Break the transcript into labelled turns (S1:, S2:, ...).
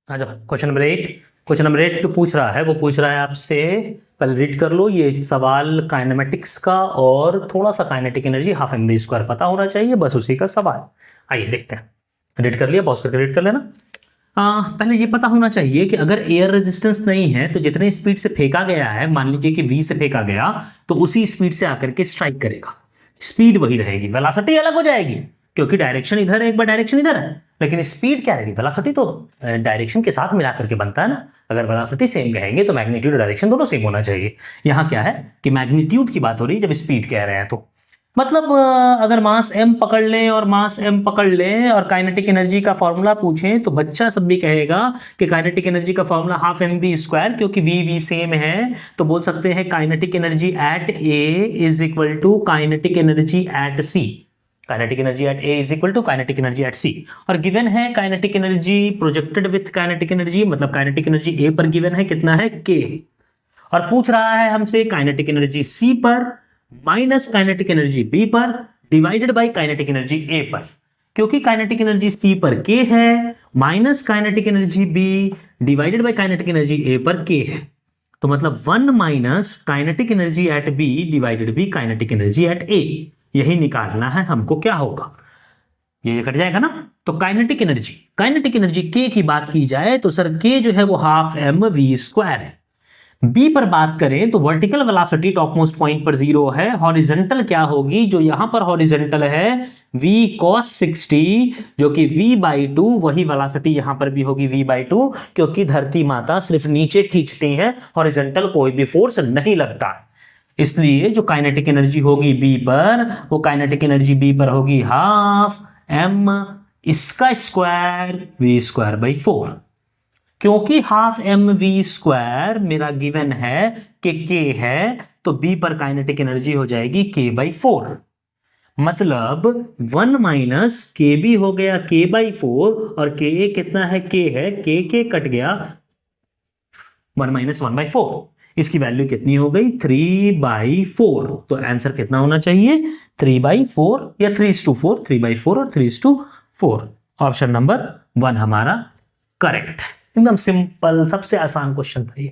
S1: अच्छा, question number 8 जो पूछ रहा है वो पूछ रहा है आपसे, पहले रीड कर लो ये सवाल काइनेमेटिक्स का, और थोड़ा सा kinetic energy half M V square पता होना चाहिए, बस उसी का सवाल। आइए देखते हैं। रीड कर लिया, पॉज करके रीड कर लेना। पहले ये पता होना चाहिए कि अगर एयर रेजिस्टेंस नहीं है तो जितने स्पीड से फेंका गया है, मान लीजिए कि v से फेंका गया, तो उसी स्पीड से आकर के स्ट्राइक करेगा। स्पीड वही रहेगी, वेलोसिटी अलग हो जाएगी क्योंकि डायरेक्शन इधर है, एक बार डायरेक्शन इधर है, लेकिन स्पीड क्या रहेगी, वेलोसिटी तो डायरेक्शन के साथ मिला करके बनता है ना। अगर वेलोसिटी सेम कहेंगे तो मैग्नीट्यूड और डायरेक्शन दोनों सेम होना चाहिए। यहाँ क्या है कि मैग्नीट्यूड की बात हो रही है जब स्पीड कह रहे हैं तो, मतलब अगर मास m पकड़ लें और मास m पकड़ लें और काइनेटिक एनर्जी का फॉर्मूला पूछें तो बच्चा सब भी कहेगा कि काइनेटिक एनर्जी का formula half M V square, क्योंकि v सेम है तो बोल सकते हैं kinetic energy at a is equal to kinetic energy at c। Kinetic energy at a is equal to kinetic energy at c, और given है kinetic energy projected with kinetic energy, मतलब kinetic energy a पर given है कितना है k, और पूछ रहा है हमसे काइनेटिक एनर्जी c पर माइनस काइनेटिक एनर्जी b पर divided by kinetic energy a पर। क्योंकि काइनेटिक एनर्जी c पर k है, minus kinetic energy b divided by kinetic energy a पर k है, तो मतलब 1 minus kinetic energy eight b divided by kinetic energy at a, यही निकालना है हमको। क्या होगा, ये कट जाएगा ना। तो काइनेटिक एनर्जी k की बात की जाए तो सर k जो है वो हाफ एम वी स्क्वायर है। B पर बात करें तो vertical velocity top most point पर 0 है, हॉरिजॉन्टल क्या होगी, जो यहां पर हॉरिजॉन्टल है v cos 60 जो कि v/2, वही वेलोसिटी यहां पर भी होगी v/2, क्योंकि धरती माता सिर्फ नीचे खींचती है, हॉरिजॉन्टल कोई भी फोर्स नहीं लगता, इसलिए जो काइनेटिक एनर्जी होगी B पर, वो काइनेटिक एनर्जी B पर होगी हाफ m इसका स्क्वायर v²/4। क्योंकि हाफ एम वी स्क्वायर मेरा गिवन है कि k है, तो B पर काइनेटिक एनर्जी हो जाएगी k/4, मतलब 1 माइनस के बी हो गया k/4, और k कितना है, k है, k कट गया 1 माइनस 1/4, इसकी वैल्यू कितनी हो गई 3/4। तो आंसर कितना होना चाहिए 3/4 या 3:4, 3/4 और 3:4। ऑप्शन नंबर 1 हमारा करेक्ट है। एकदम सिंपल, सबसे आसान क्वेश्चन था ये।